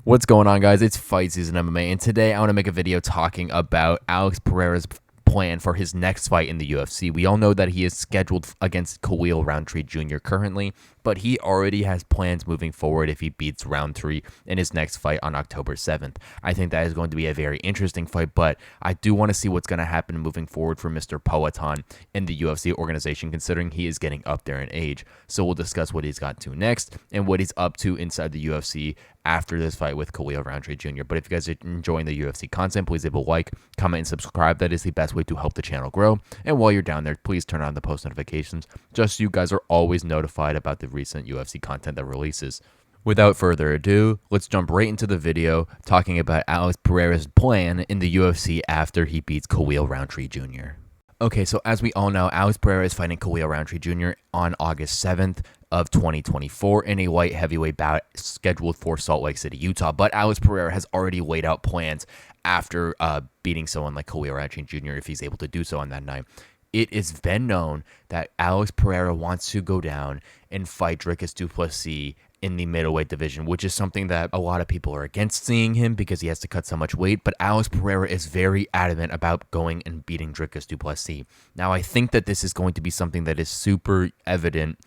What's going on, guys? It's Fight Season MMA, and today I want to make a video talking about Alex Pereira's plan for his next fight in the UFC. We all know that he is scheduled against Khalil Roundtree Jr. currently, but he already has plans moving forward if he beats Roundtree in his next fight on October 7th. I think that is going to be a very interesting fight, but I do want to see what's going to happen moving forward for Mr. Poatan in the UFC organization, considering he is getting up there in age. So we'll discuss what he's got to next and what he's up to inside the UFC after this fight with Khalil Roundtree Jr. But if you guys are enjoying the UFC content, please leave a like, comment, and subscribe. That is the best way to help the channel grow. And while you're down there, please turn on the post notifications just so you guys are always notified about the recent UFC content that releases. Without further ado, let's jump right into the video talking about Alex Pereira's plan in the UFC after he beats Khalil Roundtree Jr. Okay, so as we all know, Alex Pereira is fighting Khalil Roundtree Jr. on August 7th of 2024 in a light heavyweight bout scheduled for Salt Lake City, Utah. But Alex Pereira has already laid out plans after beating someone like Khalil Roundtree Jr. if he's able to do so on that night. It is then known that Alex Pereira wants to go down and fight Dricus Du Plessis in the middleweight division, which is something that a lot of people are against seeing him because he has to cut so much weight. But Alex Pereira is very adamant about going and beating Dricus Du Plessis. Now, I think that this is going to be something that is super evident.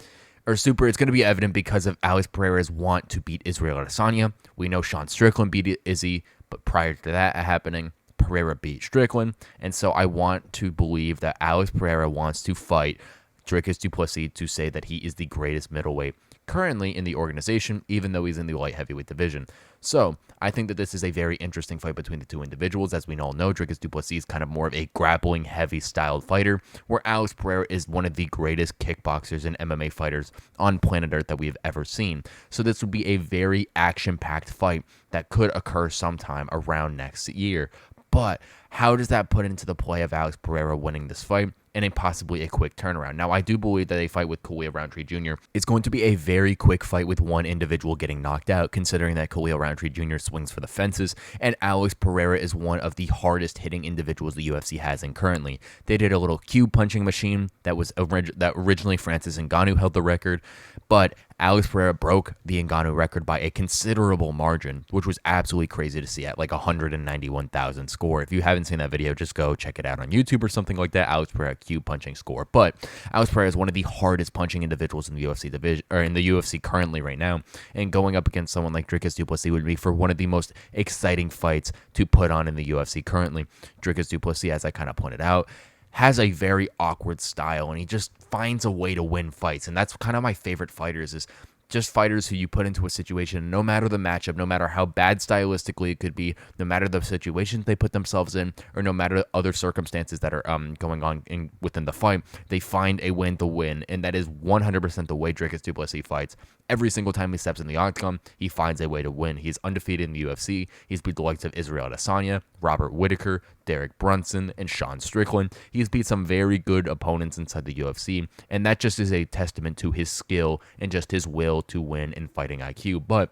It's going to be evident because of Alex Pereira's want to beat Israel Adesanya. We know Sean Strickland beat Izzy, but prior to that happening, Pereira beat Strickland. And so I want to believe that Alex Pereira wants to fight Dricus Du Plessis to say that he is the greatest middleweight currently in the organization, even though he's in the light heavyweight division. So I think that this is a very interesting fight between the two individuals. As we all know, Dricus Du Plessis is kind of more of a grappling heavy styled fighter, where Alex Pereira is one of the greatest kickboxers and MMA fighters on planet Earth that we have ever seen. So this would be a very action-packed fight that could occur sometime around next year. But how does that put into the play of Alex Pereira winning this fight and possibly a quick turnaround? Now, I do believe that a fight with Khalil Roundtree Jr. is going to be a very quick fight with one individual getting knocked out, considering that Khalil Roundtree Jr. swings for the fences, and Alex Pereira is one of the hardest hitting individuals the UFC has in currently. They did a little cube punching machine that originally Francis Ngannou held the record, but Alex Pereira broke the Ngannou record by a considerable margin, which was absolutely crazy to see at like 191,000 score. If you haven't seen that video, just go check it out on YouTube or something like that. Alex Pereira cube punching score. But Alex Pereira is one of the hardest punching individuals in the UFC division, or in the UFC currently right now. And going up against someone like Dricus Du Plessis would be for one of the most exciting fights to put on in the UFC currently. Dricus Du Plessis, as I kind of pointed out, has a very awkward style, and he just finds a way to win fights. And that's kind of my favorite fighters, is just fighters who you put into a situation, no matter the matchup, no matter how bad stylistically it could be, no matter the situations they put themselves in, or no matter the other circumstances that are going on within the fight, they find a win to win. And that is 100% the way Dricus Du Plessis fights. Every single time he steps in the octagon, he finds a way to win. He's undefeated in the UFC. He's beat the likes of Israel Adesanya, Robert Whittaker, Derek Brunson, and Sean Strickland. He's beat some very good opponents inside the UFC, and that just is a testament to his skill and just his will to win in fighting IQ. But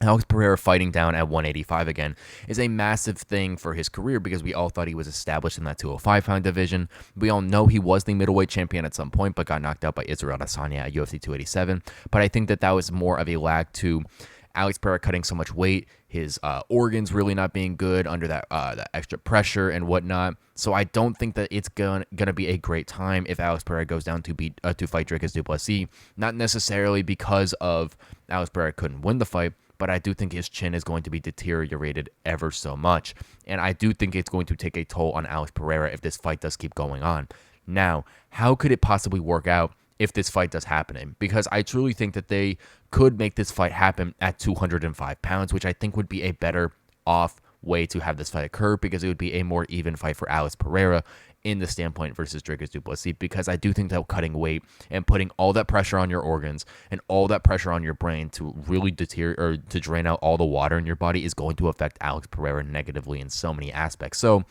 Alex Pereira fighting down at 185 again is a massive thing for his career because we all thought he was established in that 205-pound division. We all know he was the middleweight champion at some point, but got knocked out by Israel Adesanya at UFC 287. But I think that that was more of a lag to Alex Pereira cutting so much weight, his organs really not being good under that extra pressure and whatnot. So I don't think that it's gonna be a great time if Alex Pereira goes down to fight Dricus Du Plessis. Not necessarily because of Alex Pereira couldn't win the fight, but I do think his chin is going to be deteriorated ever so much. And I do think it's going to take a toll on Alex Pereira if this fight does keep going on. Now, how could it possibly work out if this fight does happen? Because I truly think that they could make this fight happen at 205 pounds, which I think would be a better off way to have this fight occur, because it would be a more even fight for Alex Pereira in the standpoint versus Dricus Du Plessis, because I do think that cutting weight and putting all that pressure on your organs and all that pressure on your brain to really to drain out all the water in your body is going to affect Alex Pereira negatively in so many aspects. So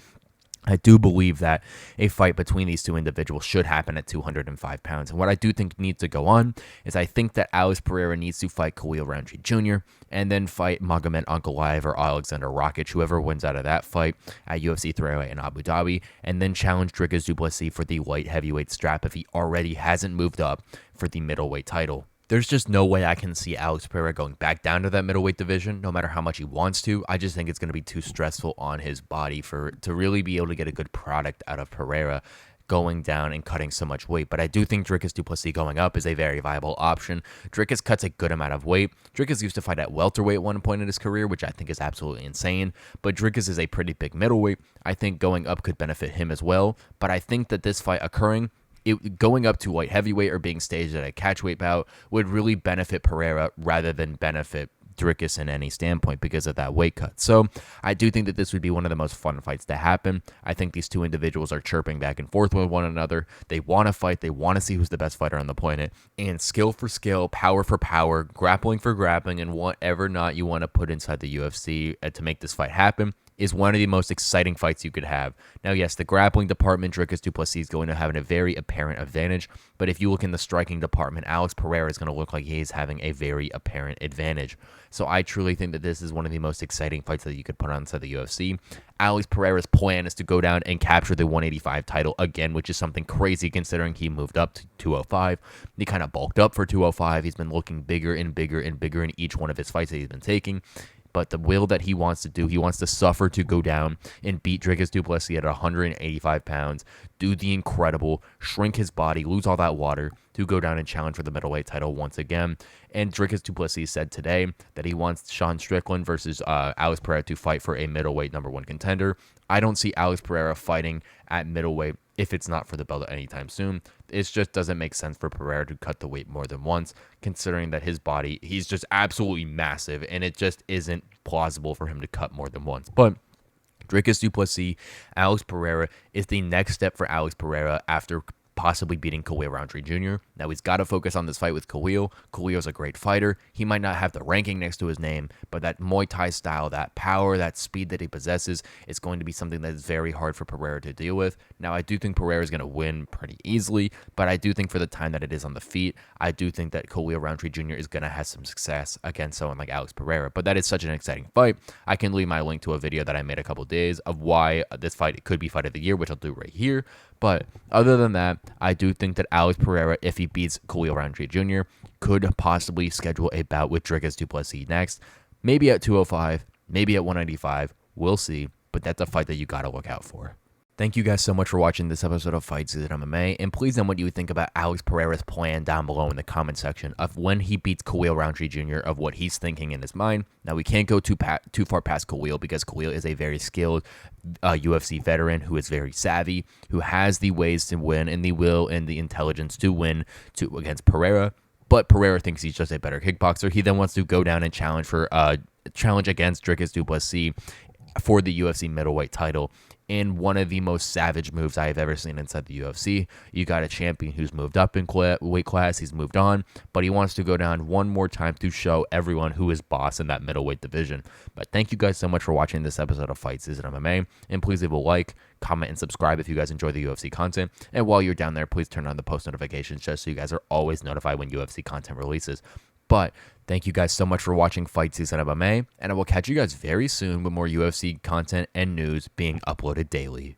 I do believe that a fight between these two individuals should happen at 205 pounds. And what I do think needs to go on is I think that Alex Pereira needs to fight Khalil Roundtree Jr. and then fight Magomed Ankalaev or Alexander Rakic, whoever wins out of that fight at UFC 308 in Abu Dhabi, and then challenge Dricus Du Plessis for the light heavyweight strap if he already hasn't moved up for the middleweight title. There's just no way I can see Alex Pereira going back down to that middleweight division, no matter how much he wants to. I just think it's going to be too stressful on his body to really be able to get a good product out of Pereira going down and cutting so much weight. But I do think Dricus Du Plessis going up is a very viable option. Dricus cuts a good amount of weight. Dricus used to fight at welterweight at one point in his career, which I think is absolutely insane. But Dricus is a pretty big middleweight. I think going up could benefit him as well. But I think that this fight occurring, going up to light heavyweight or being staged at a catchweight bout would really benefit Pereira rather than benefit Dricus in any standpoint because of that weight cut. So I do think that this would be one of the most fun fights to happen. I think these two individuals are chirping back and forth with one another. They want to fight. They want to see who's the best fighter on the planet. And skill for skill, power for power, grappling for grappling, and whatever not you want to put inside the UFC to make this fight happen is one of the most exciting fights you could have. Now, yes, the grappling department, Dricus Du Plessis is going to have a very apparent advantage, but if you look in the striking department, Alex Pereira is going to look like he's having a very apparent advantage. So I truly think that this is one of the most exciting fights that you could put on inside the UFC. Alex Pereira's plan is to go down and capture the 185 title again, which is something crazy considering he moved up to 205. He kind of bulked up for 205. He's been looking bigger and bigger and bigger in each one of his fights that he's been taking. But the will that he wants to do, he wants to suffer to go down and beat Dricus Du Plessis at 185 pounds, do the incredible, shrink his body, lose all that water, to go down and challenge for the middleweight title once again. And Dricus Du Plessis said today that he wants Sean Strickland versus Alex Pereira to fight for a middleweight #1 contender. I don't see Alex Pereira fighting at middleweight if it's not for the belt anytime soon. It just doesn't make sense for Pereira to cut the weight more than once, considering that his body, he's just absolutely massive, and it just isn't plausible for him to cut more than once. But Dricus Du Plessis, Alex Pereira is the next step for Alex Pereira after possibly beating Khalil Roundtree Jr. Now he's got to focus on this fight with Khalil. Khalil's a great fighter. He might not have the ranking next to his name, but that Muay Thai style, that power, that speed that he possesses is going to be something that is very hard for Pereira to deal with. Now I do think Pereira is going to win pretty easily, but I do think for the time that it is on the feet, I do think that Khalil Roundtree Jr. is going to have some success against someone like Alex Pereira. But that is such an exciting fight. I can leave my link to a video that I made a couple days of why this fight could be fight of the year, which I'll do right here. But other than that, I do think that Alex Pereira, if he beats Khalil Roundtree Jr., could possibly schedule a bout with Dricus Du Plessis next. Maybe at 205, maybe at 195. We'll see. But that's a fight that you got to look out for. Thank you guys so much for watching this episode of Fight Season MMA, and please know what you think about Alex Pereira's plan down below in the comment section of when he beats Khalil Roundtree Jr., of what he's thinking in his mind. Now, we can't go too far past Khalil because Khalil is a very skilled UFC veteran who is very savvy, who has the ways to win and the will and the intelligence to win against Pereira. But Pereira thinks he's just a better kickboxer. He then wants to go down and challenge against Dricus Du Plessis for the UFC middleweight title in one of the most savage moves I have ever seen inside the UFC. You got a champion who's moved up in weight class, he's moved on, but he wants to go down one more time to show everyone who is boss in that middleweight division. But thank you guys so much for watching this episode of Fight Season MMA, and please leave a like, comment, and subscribe if you guys enjoy the UFC content. And while you're down there, please turn on the post notifications just so you guys are always notified when UFC content releases. But thank you guys so much for watching Fight Season MMA, and I will catch you guys very soon with more UFC content and news being uploaded daily.